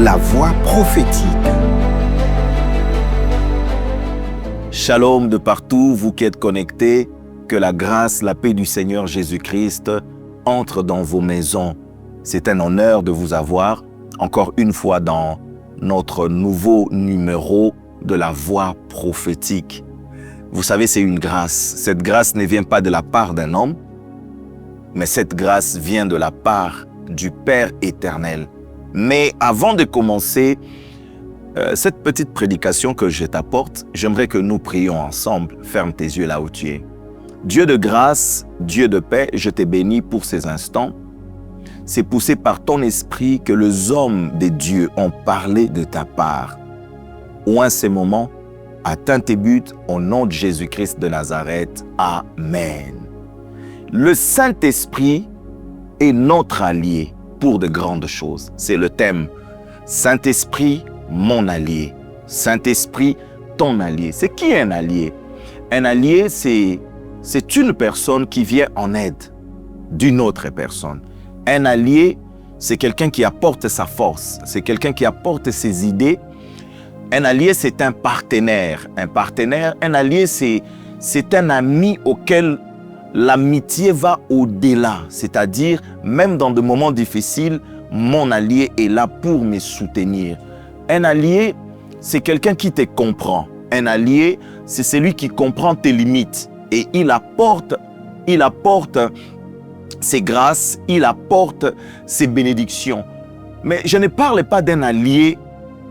La voix prophétique. Shalom de partout, vous qui êtes connectés, que la grâce, la paix du Seigneur Jésus-Christ entre dans vos maisons. C'est un honneur de vous avoir encore une fois dans notre nouveau numéro de la voix prophétique. Vous savez, c'est une grâce. Cette grâce ne vient pas de la part d'un homme, mais cette grâce vient de la part du Père éternel. Mais avant de commencer cette petite prédication que je t'apporte, j'aimerais que nous prions ensemble. Ferme tes yeux là où tu es. Dieu de grâce, Dieu de paix, je te bénis pour ces instants. C'est poussé par ton esprit que les hommes de Dieu ont parlé de ta part. Ou en ces moments, atteins tes buts au nom de Jésus-Christ de Nazareth. Amen. Le Saint-Esprit est notre allié pour de grandes choses. C'est le thème. Saint-Esprit, mon allié. Saint-Esprit, ton allié. C'est qui un allié? Un allié, c'est une personne qui vient en aide d'une autre personne. Un allié, c'est quelqu'un qui apporte sa force. C'est quelqu'un qui apporte ses idées. Un allié, c'est un partenaire. Un allié, c'est un ami auquel l'amitié va au-delà. C'est-à-dire, même dans des moments difficiles, mon allié est là pour me soutenir. Un allié, c'est quelqu'un qui te comprend. Un allié, c'est celui qui comprend tes limites. Et il apporte ses grâces, il apporte ses bénédictions. Mais je ne parle pas d'un allié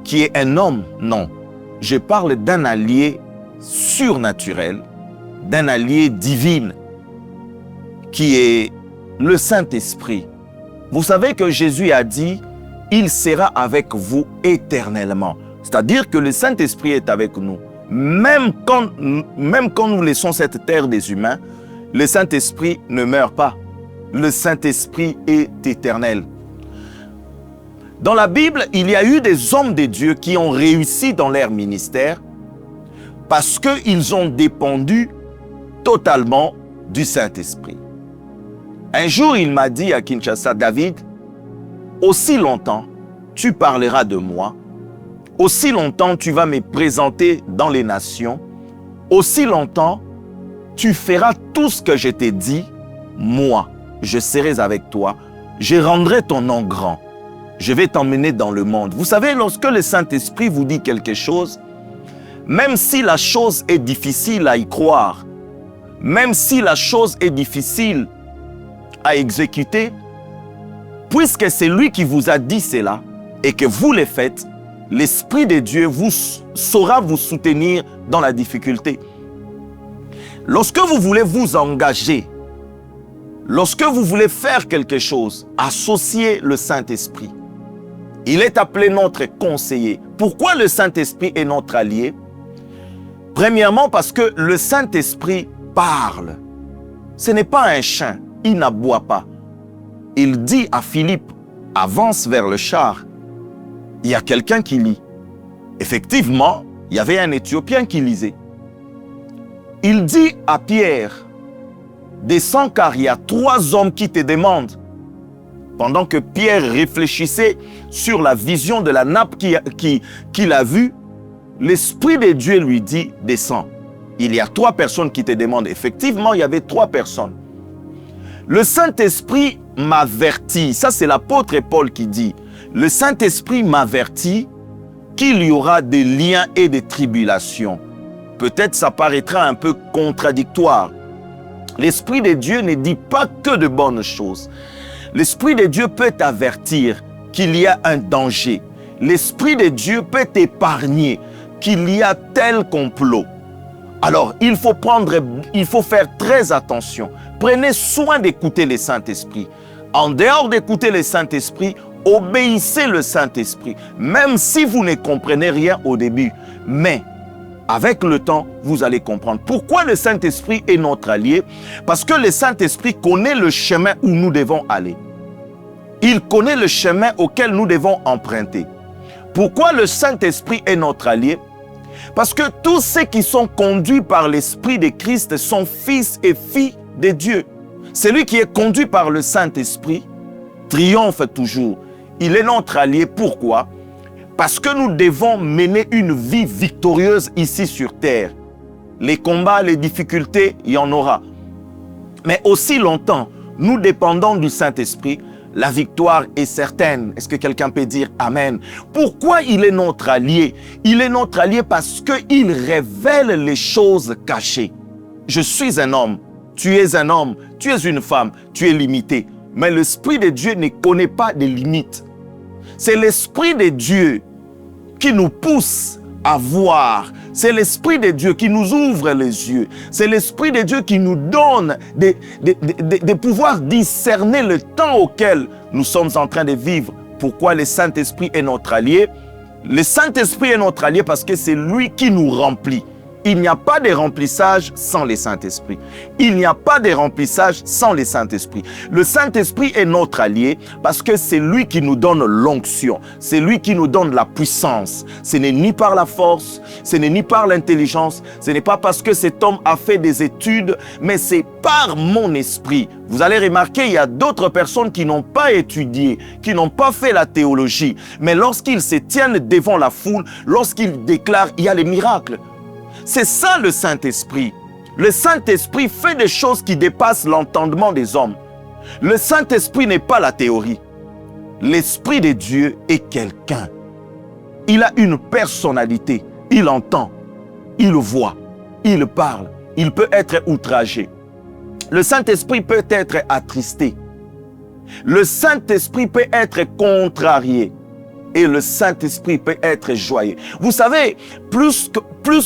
qui est un homme, non. Je parle d'un allié surnaturel, d'un allié divin, qui est le Saint-Esprit. Vous savez que Jésus a dit, il sera avec vous éternellement. C'est-à-dire que le Saint-Esprit est avec nous. Même quand nous laissons cette terre des humains, le Saint-Esprit ne meurt pas. Le Saint-Esprit est éternel. Dans la Bible, il y a eu des hommes de Dieu qui ont réussi dans leur ministère parce qu'ils ont dépendu totalement du Saint-Esprit. Un jour, il m'a dit à Kinshasa, David, aussi longtemps tu parleras de moi, aussi longtemps tu vas me présenter dans les nations, aussi longtemps tu feras tout ce que je t'ai dit, moi, je serai avec toi, je rendrai ton nom grand, je vais t'emmener dans le monde. Vous savez, lorsque le Saint-Esprit vous dit quelque chose, même si la chose est difficile à y croire, même si la chose est difficile à exécuter, puisque c'est lui qui vous a dit cela et que vous le faites, l'Esprit de Dieu saura vous soutenir dans la difficulté. Lorsque vous voulez vous engager, lorsque vous voulez faire quelque chose, associez le Saint-Esprit. Il est appelé notre conseiller. Pourquoi le Saint-Esprit est notre allié? Premièrement, parce que le Saint-Esprit parle. Ce n'est pas un chien, il n'aboie pas. Il dit à Philippe, avance vers le char. Il y a quelqu'un qui lit. Effectivement, il y avait un Éthiopien qui lisait. Il dit à Pierre, descends car il y a 3 hommes qui te demandent. Pendant que Pierre réfléchissait sur la vision de la nappe qu'il a vue, l'Esprit de Dieu lui dit, descends. Il y a 3 personnes qui te demandent. Effectivement, il y avait 3 personnes. Le Saint-Esprit m'avertit, ça c'est l'apôtre Paul qui dit, le Saint-Esprit m'avertit qu'il y aura des liens et des tribulations. Peut-être ça paraîtra un peu contradictoire. L'Esprit de Dieu ne dit pas que de bonnes choses. L'Esprit de Dieu peut t'avertir qu'il y a un danger. L'Esprit de Dieu peut t'épargner qu'il y a tel complot. Alors, il faut faire très attention. Prenez soin d'écouter le Saint-Esprit. En dehors d'écouter le Saint-Esprit, obéissez le Saint-Esprit. Même si vous ne comprenez rien au début. Mais, avec le temps, vous allez comprendre. Pourquoi le Saint-Esprit est notre allié? Parce que le Saint-Esprit connaît le chemin où nous devons aller. Il connaît le chemin auquel nous devons emprunter. Pourquoi le Saint-Esprit est notre allié? Parce que tous ceux qui sont conduits par l'Esprit de Christ sont fils et filles de Dieu. Celui qui est conduit par le Saint-Esprit triomphe toujours. Il est notre allié. Pourquoi? Parce que nous devons mener une vie victorieuse ici sur terre. Les combats, les difficultés, il y en aura. Mais aussi longtemps, nous dépendons du Saint-Esprit, la victoire est certaine. Est-ce que quelqu'un peut dire Amen? Pourquoi il est notre allié? Il est notre allié parce qu'il révèle les choses cachées. Je suis un homme, tu es un homme, tu es une femme, tu es limité. Mais l'Esprit de Dieu ne connaît pas de limites. C'est l'Esprit de Dieu qui nous pousse à voir. C'est l'Esprit de Dieu qui nous ouvre les yeux. C'est l'Esprit de Dieu qui nous donne de pouvoir discerner le temps auquel nous sommes en train de vivre. Pourquoi le Saint-Esprit est notre allié? Le Saint-Esprit est notre allié parce que c'est lui qui nous remplit. Il n'y a pas de remplissage sans le Saint-Esprit. Il n'y a pas de remplissage sans le Saint-Esprit. Le Saint-Esprit est notre allié parce que c'est lui qui nous donne l'onction. C'est lui qui nous donne la puissance. Ce n'est ni par la force, ce n'est ni par l'intelligence, ce n'est pas parce que cet homme a fait des études, mais c'est par mon esprit. Vous allez remarquer, il y a d'autres personnes qui n'ont pas étudié, qui n'ont pas fait la théologie. Mais lorsqu'ils se tiennent devant la foule, lorsqu'ils déclarent, il y a les miracles. C'est ça le Saint-Esprit. Le Saint-Esprit fait des choses qui dépassent l'entendement des hommes. Le Saint-Esprit n'est pas la théorie. L'Esprit de Dieu est quelqu'un. Il a une personnalité. Il entend, il voit, il parle, il peut être outragé. Le Saint-Esprit peut être attristé. Le Saint-Esprit peut être contrarié. Et le Saint-Esprit peut être joyeux. Vous savez, plus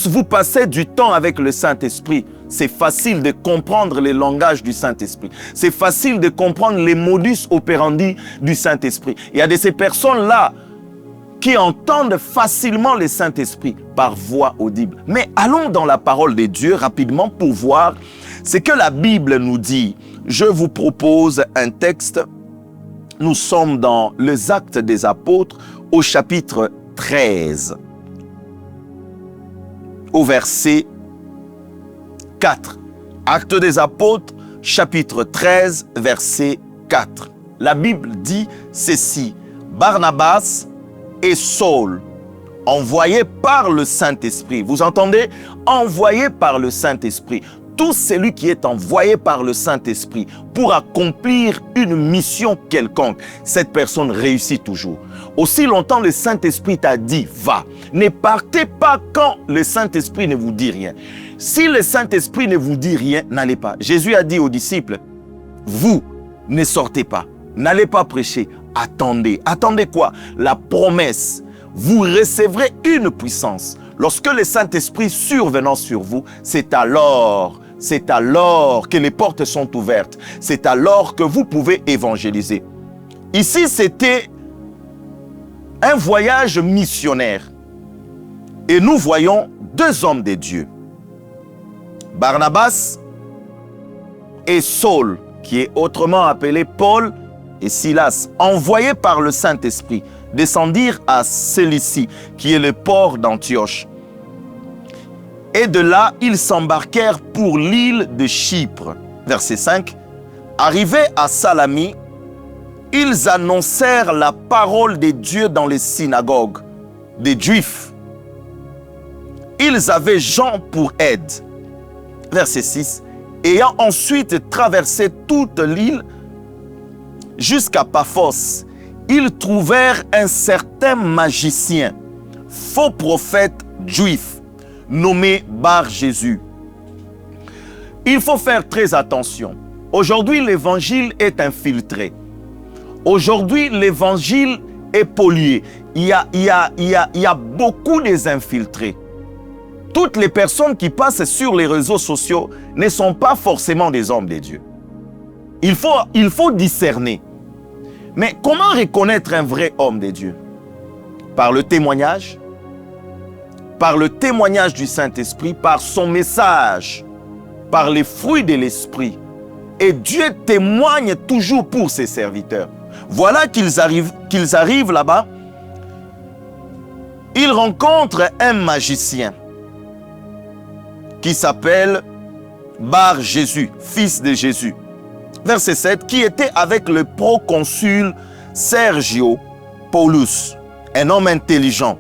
vous passez du temps avec le Saint-Esprit, c'est facile de comprendre le langage du Saint-Esprit. C'est facile de comprendre les modus operandi du Saint-Esprit. Il y a de ces personnes-là qui entendent facilement le Saint-Esprit par voix audible. Mais allons dans la parole de Dieu rapidement pour voir ce que la Bible nous dit. Je vous propose un texte. Nous sommes dans les Actes des Apôtres au chapitre 13, au verset 4. Actes des Apôtres, chapitre 13, verset 4. La Bible dit ceci: Barnabas et Saul, envoyés par le Saint-Esprit. Vous entendez? Envoyés par le Saint-Esprit. Tout celui qui est envoyé par le Saint-Esprit pour accomplir une mission quelconque, cette personne réussit toujours. Aussi longtemps le Saint-Esprit t'a dit « va ». Ne partez pas quand le Saint-Esprit ne vous dit rien. Si le Saint-Esprit ne vous dit rien, n'allez pas. Jésus a dit aux disciples « vous ne sortez pas, n'allez pas prêcher, attendez ». Attendez quoi? La promesse. Vous recevrez une puissance. Lorsque le Saint-Esprit survenant sur vous, c'est alors que les portes sont ouvertes. C'est alors que vous pouvez évangéliser. Ici, c'était un voyage missionnaire. Et nous voyons deux hommes de Dieu. Barnabas et Saul, qui est autrement appelé Paul et Silas, envoyés par le Saint-Esprit, descendirent à Cilicie, qui est le port d'Antioche. Et de là, ils s'embarquèrent pour l'île de Chypre. Verset 5. Arrivés à Salami, ils annoncèrent la parole de Dieu dans les synagogues des Juifs. Ils avaient Jean pour aide. Verset 6. Ayant ensuite traversé toute l'île jusqu'à Paphos, ils trouvèrent un certain magicien, faux prophète juif, nommé Bar-Jésus. Il faut faire très attention. Aujourd'hui, l'évangile est infiltré. Aujourd'hui, l'évangile est pollué. Il y a beaucoup des infiltrés. Toutes les personnes qui passent sur les réseaux sociaux ne sont pas forcément des hommes de Dieu. Il faut discerner. Mais comment reconnaître un vrai homme de Dieu? Par le témoignage du Saint-Esprit, par son message, par les fruits de l'Esprit. Et Dieu témoigne toujours pour ses serviteurs. Voilà qu'ils arrivent là-bas. Ils rencontrent un magicien qui s'appelle Bar-Jésus, fils de Jésus. Verset 7, qui était avec le proconsul Sergio Paulus, un homme intelligent.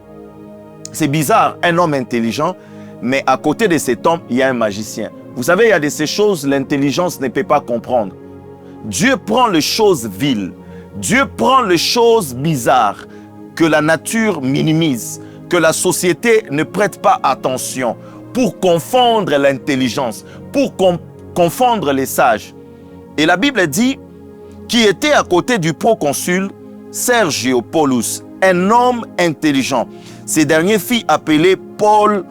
C'est bizarre, un homme intelligent, mais à côté de cet homme, il y a un magicien. Vous savez, il y a de ces choses, l'intelligence ne peut pas comprendre. Dieu prend les choses viles, Dieu prend les choses bizarres que la nature minimise, que la société ne prête pas attention, pour confondre l'intelligence, pour confondre les sages. Et la Bible dit qui était à côté du proconsul Sergio Paulus, un homme intelligent. Ces derniers fit appeler Paul,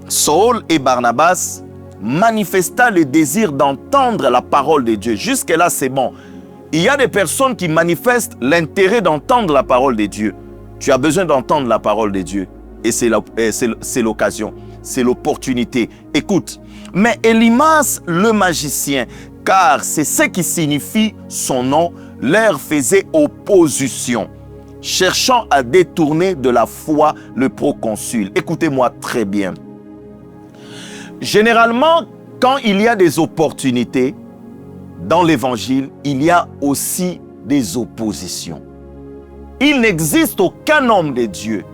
Saul et Barnabas, manifesta le désir d'entendre la parole de Dieu. Jusque-là, c'est bon. Il y a des personnes qui manifestent l'intérêt d'entendre la parole de Dieu. Tu as besoin d'entendre la parole de Dieu. Et c'est l'occasion, c'est l'opportunité. Écoute, mais Élimas le magicien, car c'est ce qui signifie son nom, leur faisait opposition, cherchant à détourner de la foi le proconsul. Écoutez-moi très bien. Généralement, quand il y a des opportunités dans l'évangile, il y a aussi des oppositions. Il n'existe aucun homme de Dieu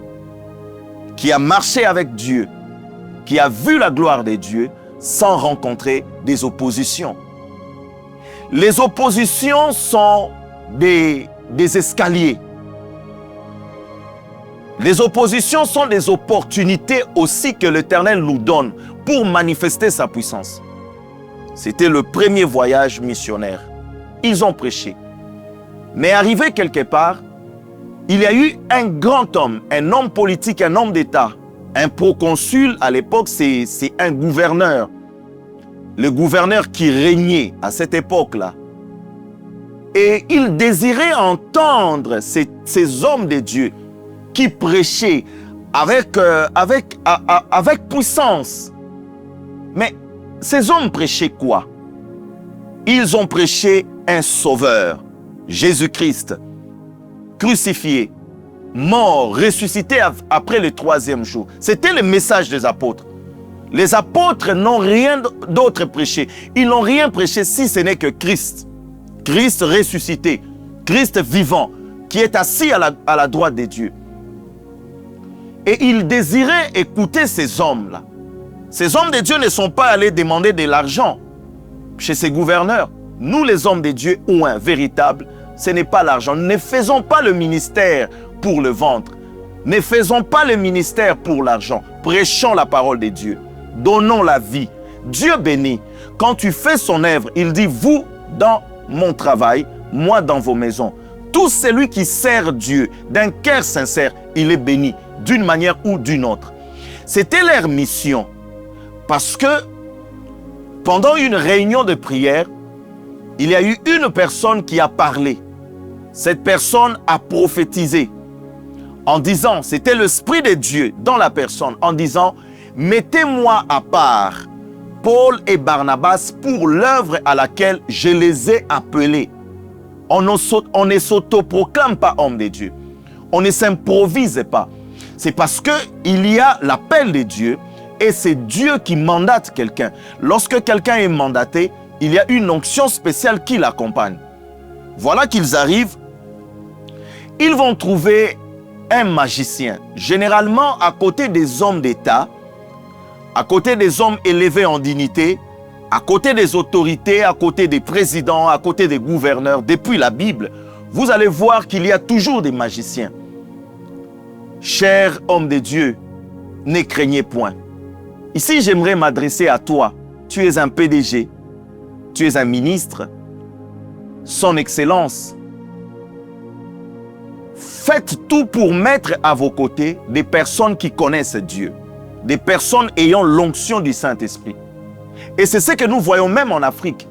qui a marché avec Dieu, qui a vu la gloire de Dieu sans rencontrer des oppositions. Les oppositions sont des escaliers. Les oppositions sont des opportunités aussi que l'Éternel nous donne pour manifester sa puissance. C'était le premier voyage missionnaire. Ils ont prêché. Mais arrivé quelque part, il y a eu un grand homme, un homme politique, un homme d'État. Un proconsul, à l'époque, c'est un gouverneur. Le gouverneur qui régnait à cette époque-là. Et il désirait entendre ces hommes de Dieu qui prêchaient avec puissance. Mais ces hommes prêchaient quoi? Ils ont prêché un sauveur, Jésus-Christ, crucifié, mort, ressuscité après le 3e jour. C'était le message des apôtres. Les apôtres n'ont rien d'autre prêché. Ils n'ont rien prêché si ce n'est que Christ. Christ ressuscité, Christ vivant, qui est assis à la droite de Dieu. Et ils désiraient écouter ces hommes-là. Ces hommes de Dieu ne sont pas allés demander de l'argent chez ces gouverneurs. Nous, les hommes de Dieu, ouin, véritables, ce n'est pas l'argent. Ne faisons pas le ministère pour le ventre. Ne faisons pas le ministère pour l'argent. Prêchons la parole de Dieu. Donnons la vie. Dieu bénit. Quand tu fais son œuvre, il dit, vous dans mon travail, moi dans vos maisons. Tout celui qui sert Dieu d'un cœur sincère, il est béni d'une manière ou d'une autre. C'était leur mission. Parce que pendant une réunion de prière, il y a eu une personne qui a parlé. Cette personne a prophétisé en disant, c'était l'Esprit de Dieu dans la personne, en disant, mettez-moi à part Paul et Barnabas pour l'œuvre à laquelle je les ai appelés. On ne s'autoproclame pas homme de Dieu. On ne s'improvise pas. C'est parce qu'il y a l'appel de Dieu et c'est Dieu qui mandate quelqu'un. Lorsque quelqu'un est mandaté, il y a une onction spéciale qui l'accompagne. Voilà qu'ils arrivent. Ils vont trouver un magicien. Généralement, à côté des hommes d'État, à côté des hommes élevés en dignité, à côté des autorités, à côté des présidents, à côté des gouverneurs, depuis la Bible, vous allez voir qu'il y a toujours des magiciens. Chers hommes de Dieu, ne craignez point. Ici, j'aimerais m'adresser à toi. Tu es un PDG, tu es un ministre, son Excellence. Faites tout pour mettre à vos côtés des personnes qui connaissent Dieu, des personnes ayant l'onction du Saint-Esprit. Et c'est ce que nous voyons même en Afrique.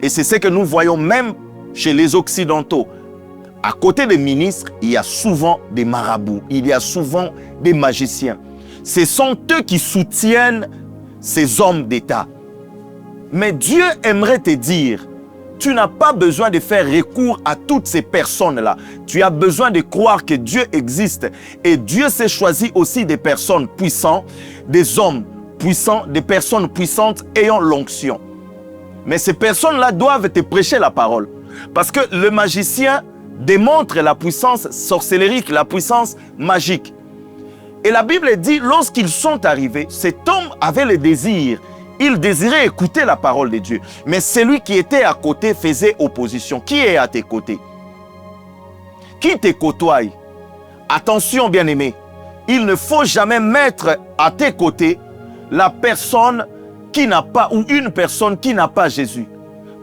Et c'est ce que nous voyons même chez les Occidentaux. À côté des ministres, il y a souvent des marabouts, il y a souvent des magiciens. Ce sont eux qui soutiennent ces hommes d'État. Mais Dieu aimerait te dire, tu n'as pas besoin de faire recours à toutes ces personnes-là. Tu as besoin de croire que Dieu existe. Et Dieu s'est choisi aussi des personnes puissantes, des hommes puissants, des personnes puissantes ayant l'onction. Mais ces personnes-là doivent te prêcher la parole. Parce que le magicien démontre la puissance sorcellérique, la puissance magique. Et la Bible dit, lorsqu'ils sont arrivés, cet homme avait le désir. Il désirait écouter la parole de Dieu. Mais celui qui était à côté faisait opposition. Qui est à tes côtés? Qui te côtoie? Attention, bien-aimé. Il ne faut jamais mettre à tes côtés la personne qui n'a pas, ou une personne qui n'a pas Jésus.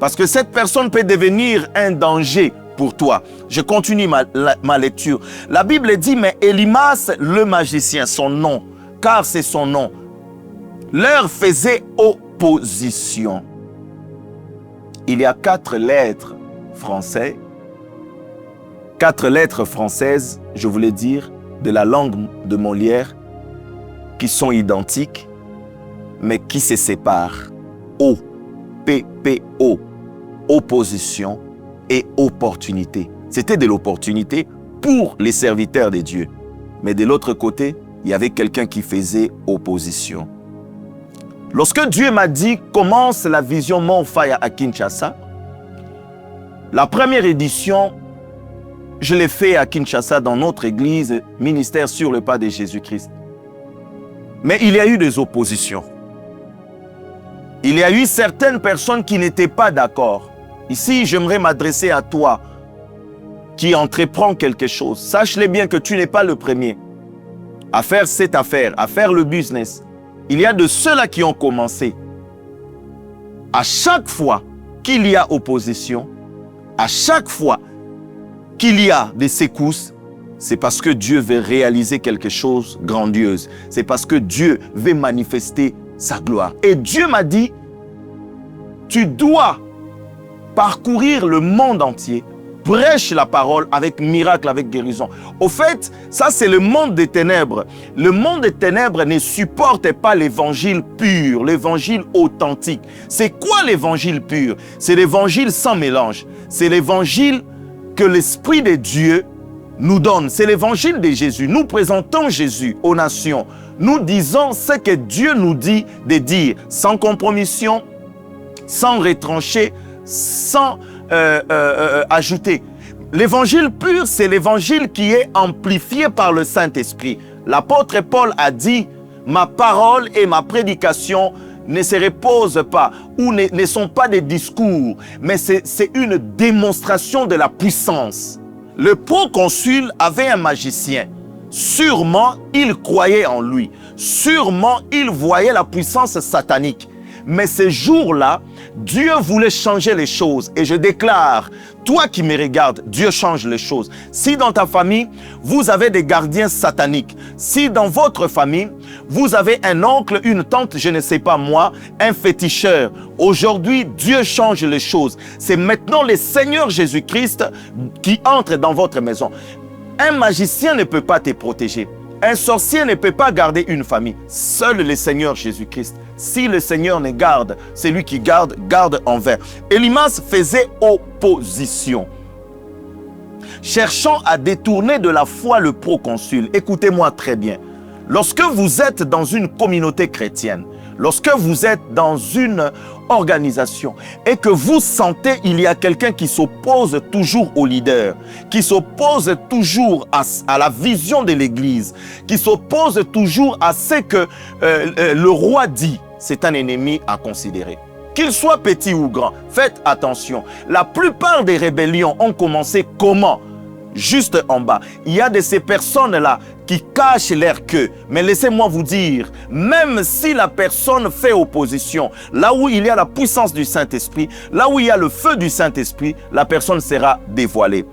Parce que cette personne peut devenir un danger pour toi. Je continue ma lecture. La Bible dit, mais Elimas, le magicien, son nom, car c'est son nom, leur faisait opposition. Il y a 4 lettres françaises, 4 lettres françaises, je voulais dire, de la langue de Molière, qui sont identiques, mais qui se séparent. O, P, P, O, opposition et opportunité. C'était de l'opportunité pour les serviteurs de Dieu. Mais de l'autre côté, il y avait quelqu'un qui faisait opposition. Lorsque Dieu m'a dit, commence la vision Mont Fire à Kinshasa, la première édition, je l'ai fait à Kinshasa dans notre église, ministère sur le pas de Jésus-Christ. Mais il y a eu des oppositions. Il y a eu certaines personnes qui n'étaient pas d'accord. Ici, j'aimerais m'adresser à toi qui entreprends quelque chose. Sache-le bien que tu n'es pas le premier à faire cette affaire, à faire le business. Il y a de ceux-là qui ont commencé. À chaque fois qu'il y a opposition, à chaque fois qu'il y a des secousses, c'est parce que Dieu veut réaliser quelque chose de grandiose. C'est parce que Dieu veut manifester sa gloire. Et Dieu m'a dit, tu dois parcourir le monde entier, prêche la parole avec miracle, avec guérison. Au fait, ça c'est le monde des ténèbres. Le monde des ténèbres ne supporte pas l'évangile pur, l'évangile authentique. C'est quoi l'évangile pur? C'est l'évangile sans mélange. C'est l'évangile que l'Esprit de Dieu nous donne. C'est l'évangile de Jésus. Nous présentons Jésus aux nations. Nous disons ce que Dieu nous dit de dire, sans compromission, sans retrancher, sans ajouter. L'évangile pur, c'est l'évangile qui est amplifié par le Saint-Esprit. L'apôtre Paul a dit, ma parole et ma prédication ne se reposent pas ou ne sont pas des discours, mais c'est une démonstration de la puissance. Le proconsul avait un magicien. Sûrement, il croyait en lui. Sûrement, il voyait la puissance satanique. Mais ce jour-là, Dieu voulait changer les choses. Et je déclare, toi qui me regardes, Dieu change les choses. Si dans ta famille, vous avez des gardiens sataniques, si dans votre famille, vous avez un oncle, une tante, je ne sais pas moi, un féticheur, aujourd'hui, Dieu change les choses. C'est maintenant le Seigneur Jésus-Christ qui entre dans votre maison. Un magicien ne peut pas te protéger. Un sorcier ne peut pas garder une famille. Seul le Seigneur Jésus-Christ. Si le Seigneur ne garde, celui qui garde, garde envers. Elimas faisait opposition, cherchant à détourner de la foi le proconsul. Écoutez-moi très bien. Lorsque vous êtes dans une communauté chrétienne, lorsque vous êtes dans une organisation et que vous sentez il y a quelqu'un qui s'oppose toujours au leader, qui s'oppose toujours à la vision de l'Église, qui s'oppose toujours à ce que le roi dit, c'est un ennemi à considérer. Qu'il soit petit ou grand, faites attention. La plupart des rébellions ont commencé comment? Juste en bas. Il y a de ces personnes-là qui cachent leur queue. Mais laissez-moi vous dire, même si la personne fait opposition, là où il y a la puissance du Saint-Esprit, là où il y a le feu du Saint-Esprit, la personne sera dévoilée.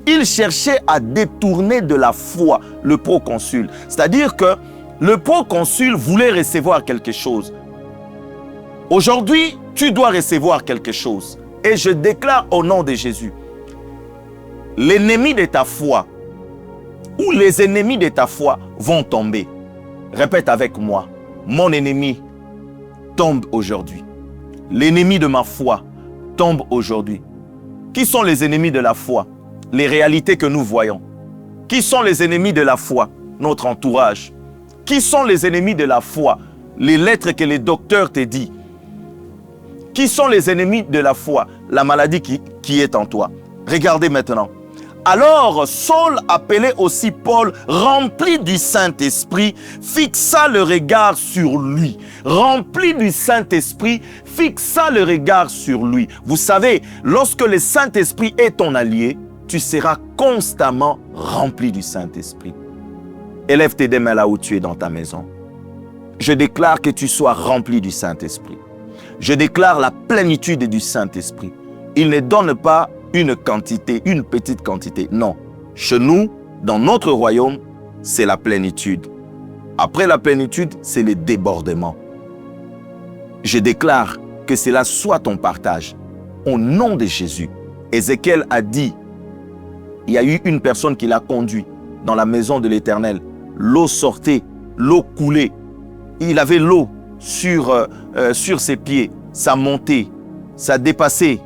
Il cherchait à détourner de la foi le proconsul. C'est-à-dire que le proconsul voulait recevoir quelque chose. Aujourd'hui, tu dois recevoir quelque chose. Et je déclare au nom de Jésus, l'ennemi de ta foi ou les ennemis de ta foi vont tomber. Répète avec moi, mon ennemi tombe aujourd'hui. L'ennemi de ma foi tombe aujourd'hui. Qui sont les ennemis de la foi? Les réalités que nous voyons. Qui sont les ennemis de la foi? Notre entourage. Qui sont les ennemis de la foi? Les lettres que les docteurs te disent. Qui sont les ennemis de la foi? La maladie qui est en toi. Regardez maintenant. Alors Saul, appelé aussi Paul, rempli du Saint-Esprit, fixa le regard sur lui. Rempli du Saint-Esprit, fixa le regard sur lui. Vous savez, lorsque le Saint-Esprit est ton allié, tu seras constamment rempli du Saint-Esprit. Élève tes deux mains là où tu es dans ta maison. Je déclare que tu sois rempli du Saint-Esprit. Je déclare la plénitude du Saint-Esprit. Il ne donne pas une quantité, une petite quantité. Non. Chez nous, dans notre royaume, c'est la plénitude. Après la plénitude, c'est le débordement. Je déclare que cela soit ton partage. Au nom de Jésus. Ézéchiel a dit, il y a eu une personne qui l'a conduit dans la maison de l'Éternel. L'eau sortait, l'eau coulait. Il avait l'eau sur ses pieds. Ça montait, ça dépassait.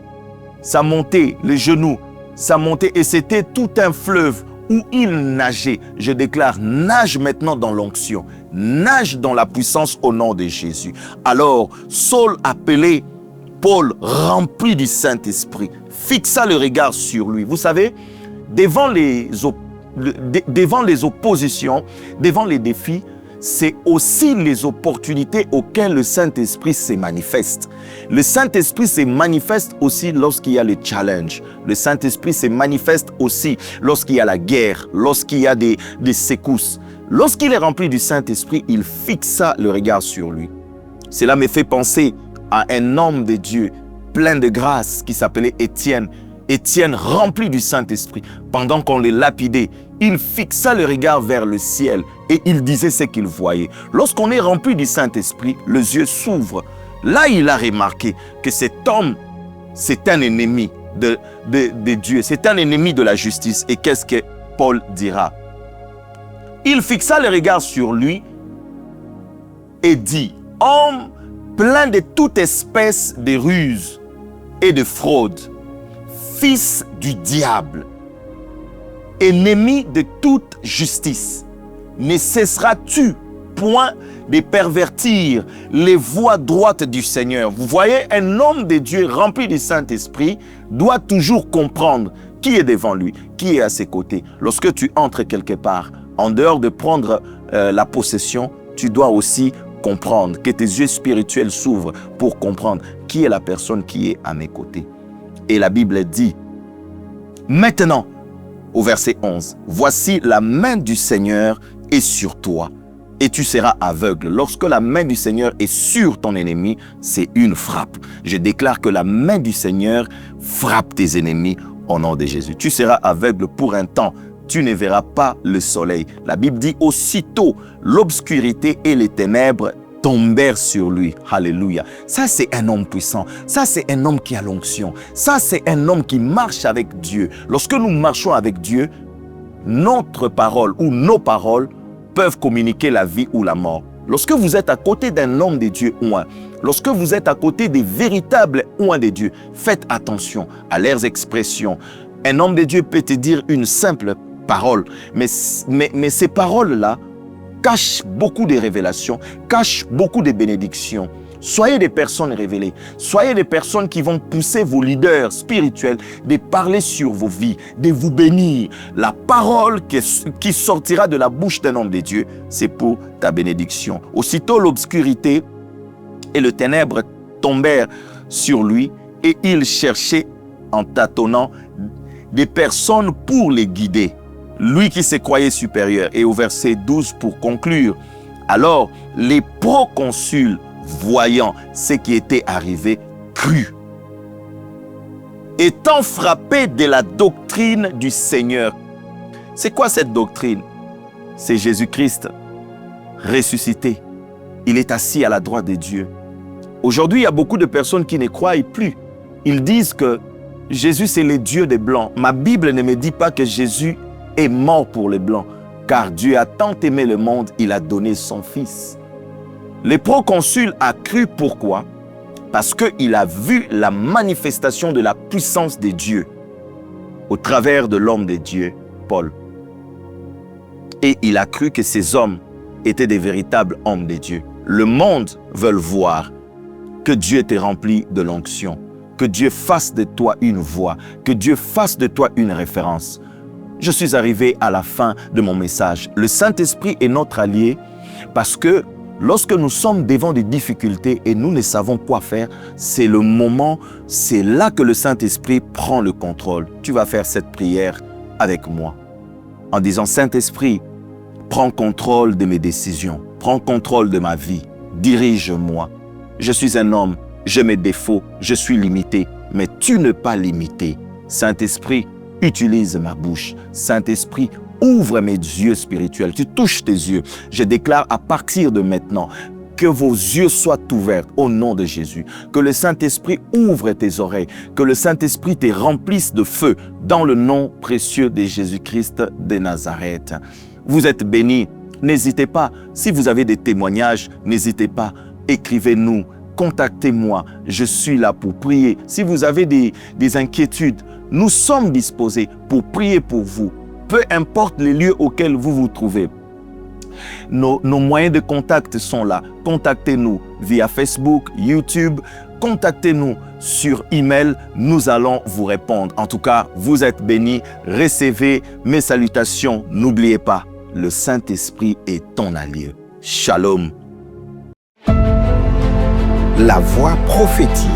Ça montait, les genoux, ça montait et c'était tout un fleuve où il nageait. Je déclare, nage maintenant dans l'onction, nage dans la puissance au nom de Jésus. Alors, Saul appelé Paul, rempli du Saint-Esprit, fixa le regard sur lui. Vous savez, devant les oppositions, devant les défis, c'est aussi les opportunités auxquelles le Saint-Esprit se manifeste. Le Saint-Esprit se manifeste aussi lorsqu'il y a les challenges. Le Saint-Esprit se manifeste aussi lorsqu'il y a la guerre, lorsqu'il y a des secousses. Lorsqu'il est rempli du Saint-Esprit, il fixa le regard sur lui. Cela me fait penser à un homme de Dieu plein de grâce qui s'appelait Étienne. Étienne, rempli du Saint-Esprit, pendant qu'on le lapidait, il fixa le regard vers le ciel et il disait ce qu'il voyait. Lorsqu'on est rempli du Saint-Esprit, les yeux s'ouvrent. Là, il a remarqué que cet homme, c'est un ennemi de Dieu, c'est un ennemi de la justice. Et qu'est-ce que Paul dira? Il fixa le regard sur lui et dit, « Homme plein de toute espèce de ruses et de fraude, fils du diable, ennemi de toute justice, ne cesseras-tu point de pervertir les voies droites du Seigneur? » Vous voyez, un homme de Dieu rempli du Saint-Esprit doit toujours comprendre qui est devant lui, qui est à ses côtés. Lorsque tu entres quelque part, en dehors de prendre la possession, tu dois aussi comprendre, que tes yeux spirituels s'ouvrent pour comprendre qui est la personne qui est à mes côtés. Et la Bible dit, maintenant, au verset 11, « Voici la main du Seigneur est sur toi et tu seras aveugle. » Lorsque la main du Seigneur est sur ton ennemi, c'est une frappe. Je déclare que la main du Seigneur frappe tes ennemis au nom de Jésus. Tu seras aveugle pour un temps. Tu ne verras pas le soleil. La Bible dit, aussitôt, l'obscurité et les ténèbres tombèrent sur lui. Alléluia. Ça, c'est un homme puissant. Ça, c'est un homme qui a l'onction. Ça, c'est un homme qui marche avec Dieu. Lorsque nous marchons avec Dieu, notre parole ou nos paroles peuvent communiquer la vie ou la mort. Lorsque vous êtes à côté d'un homme de Dieu oint, lorsque vous êtes à côté des véritables oints de Dieu, faites attention à leurs expressions. Un homme de Dieu peut te dire une simple parole, mais ces paroles-là cachent beaucoup de révélations, cachent beaucoup de bénédictions. Soyez des personnes révélées. Soyez des personnes qui vont pousser vos leaders spirituels de parler sur vos vies, de vous bénir. La parole qui sortira de la bouche d'un homme de Dieu, c'est pour ta bénédiction. Aussitôt l'obscurité et le ténèbre tombèrent sur lui et il cherchait en tâtonnant des personnes pour les guider. Lui qui se croyait supérieur. Et au verset 12 pour conclure, alors les proconsuls, voyant ce qui était arrivé, crurent. Étant frappés de la doctrine du Seigneur. C'est quoi cette doctrine? C'est Jésus-Christ ressuscité. Il est assis à la droite de Dieu. Aujourd'hui, il y a beaucoup de personnes qui ne croient plus. Ils disent que Jésus, c'est le Dieu des Blancs. Ma Bible ne me dit pas que Jésus est mort pour les Blancs, car Dieu a tant aimé le monde, il a donné son Fils. Le proconsul a cru, pourquoi? Parce qu'il a vu la manifestation de la puissance de Dieu au travers de l'homme de Dieu, Paul. Et il a cru que ces hommes étaient des véritables hommes de Dieu. Le monde veut voir que Dieu t'ait rempli de l'onction, que Dieu fasse de toi une voix, que Dieu fasse de toi une référence. Je suis arrivé à la fin de mon message. Le Saint-Esprit est notre allié parce que lorsque nous sommes devant des difficultés et nous ne savons quoi faire, c'est le moment, c'est là que le Saint-Esprit prend le contrôle. Tu vas faire cette prière avec moi en disant: Saint-Esprit, prends contrôle de mes décisions, prends contrôle de ma vie, dirige-moi. Je suis un homme, j'ai mes défauts, je suis limité, mais tu n'es pas limité. Saint-Esprit, utilise ma bouche. Saint-Esprit, ouvre mes yeux spirituels. Tu touches tes yeux. Je déclare à partir de maintenant que vos yeux soient ouverts au nom de Jésus. Que le Saint-Esprit ouvre tes oreilles. Que le Saint-Esprit te remplisse de feu dans le nom précieux de Jésus-Christ de Nazareth. Vous êtes bénis. N'hésitez pas. Si vous avez des témoignages, n'hésitez pas. Écrivez-nous. Contactez-moi. Je suis là pour prier. Si vous avez des inquiétudes, nous sommes disposés pour prier pour vous. Peu importe les lieux auxquels vous vous trouvez. Nos moyens de contact sont là. Contactez-nous via Facebook, YouTube. Contactez-nous sur email. Nous allons vous répondre. En tout cas, vous êtes bénis. Recevez mes salutations. N'oubliez pas, le Saint-Esprit est ton allié. Shalom. La voix prophétique.